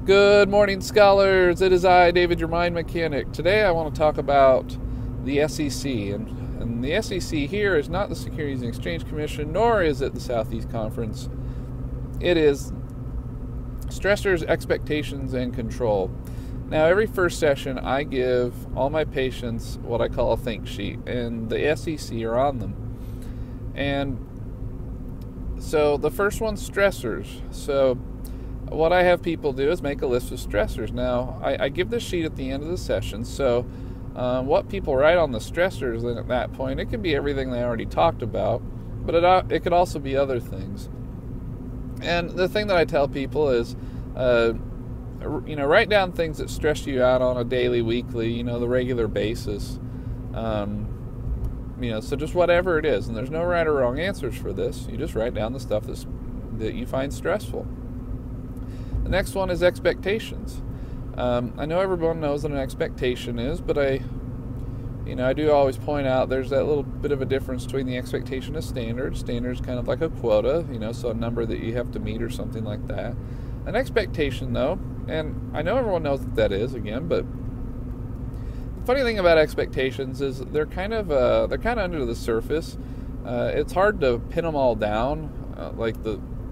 Good morning, scholars. It is I, David, your mind mechanic. Today I want to talk about the SEC. And the SEC here is not the Securities and Exchange Commission, nor is it the Southeast Conference. It is stressors, expectations, and control. Now, every first session, I give all my patients what I call a think sheet, and the SEC are on them. And so the first one's stressors. So what I have people do is make a list of stressors. Now, I give this sheet at the end of the session, so what people write on the stressors then at that point, it could be everything they already talked about, but it could also be other things. And the thing that I tell people is, write down things that stress you out on a daily, weekly, the regular basis. So just whatever it is, and there's no right or wrong answers for this. You just write down the stuff that you find stressful. The next one is expectations. I know everyone knows what an expectation is, but I do always point out there's that little bit of a difference between the expectation and standard. Standard is kind of like a quota, so a number that you have to meet or something like that. An expectation, though, and I know everyone knows what that is, again, but the funny thing about expectations is they're kind of under the surface. It's hard to pin them all down.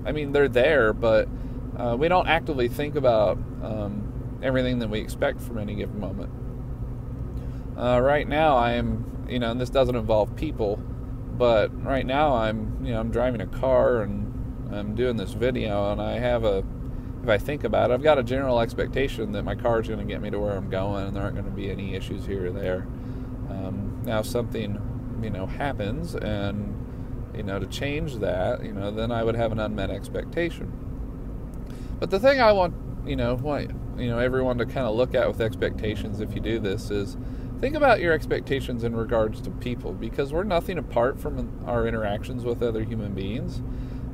They're there, but we don't actively think about everything that we expect from any given moment. Right now, and this doesn't involve people, but right now I'm driving a car and I'm doing this video, and if I think about it, I've got a general expectation that my car is going to get me to where I'm going, and there aren't going to be any issues here or there. Now, if something happens, and to change that, then I would have an unmet expectation. But the thing I want everyone to kind of look at with expectations, if you do this, is think about your expectations in regards to people, because we're nothing apart from our interactions with other human beings,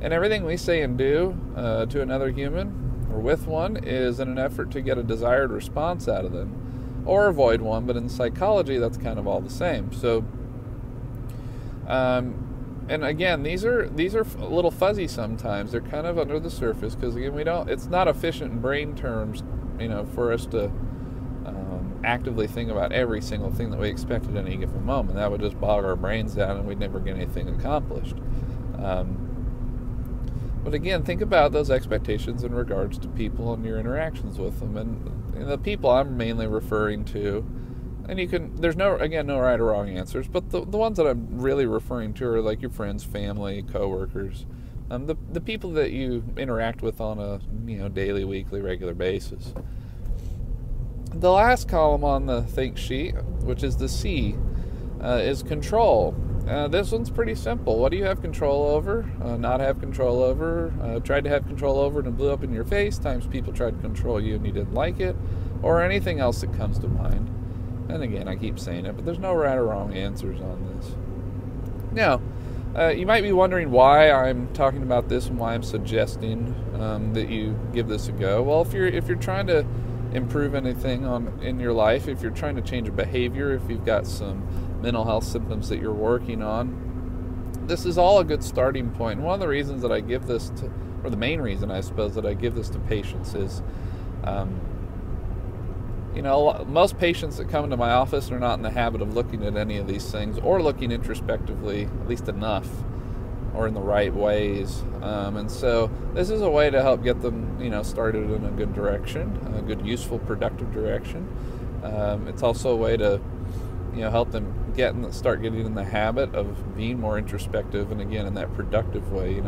and everything we say and do to another human or with one is in an effort to get a desired response out of them or avoid one. But in psychology, that's kind of all the same. So and again, these are a little fuzzy sometimes. They're kind of under the surface because, again, it's not efficient in brain terms, for us to actively think about every single thing that we expect at any given moment. That would just bog our brains down and we'd never get anything accomplished. But again, think about those expectations in regards to people and your interactions with them. And the people I'm mainly referring to, and there's no right or wrong answers, but the ones that I'm really referring to are like your friends, family, coworkers, the people that you interact with on a daily, weekly, regular basis. The last column on the think sheet, which is the C, is control. This one's pretty simple. What do you have control over? Not have control over? Tried to have control over and it blew up in your face. Times people tried to control you and you didn't like it, or anything else that comes to mind. And again, I keep saying it, but there's no right or wrong answers on this. Now, you might be wondering why I'm talking about this and why I'm suggesting that you give this a go. Well, if you're trying to improve anything in your life, if you're trying to change a behavior, if you've got some mental health symptoms that you're working on, this is all a good starting point. And one of the reasons that I give this to, or the main reason I suppose that I give this to patients is, most patients that come into my office are not in the habit of looking at any of these things or looking introspectively, at least enough, or in the right ways. And so this is a way to help get them, started in a good direction, a good, useful, productive direction. It's also a way to, help them start getting in the habit of being more introspective, and again, in that productive way,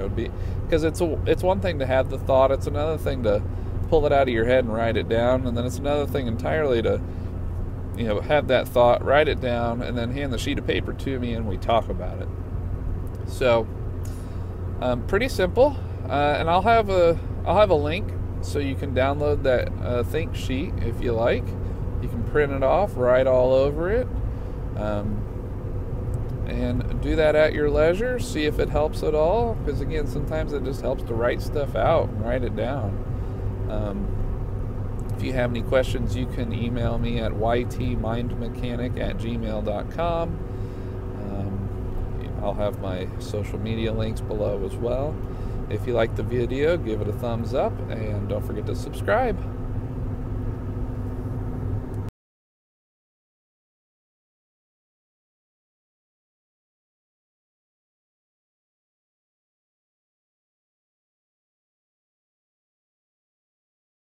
because it's one thing to have the thought, it's another thing to pull it out of your head and write it down, and then it's another thing entirely to, have that thought, write it down, and then hand the sheet of paper to me and we talk about it. So, pretty simple, and I'll have a link so you can download that think sheet if you like. You can print it off, write all over it, and do that at your leisure. See if it helps at all, because again, sometimes it just helps to write stuff out and write it down. If you have any questions, you can email me at ytmindmechanic@gmail.com. I'll have my social media links below as well. If you like the video, give it a thumbs up, and don't forget to subscribe.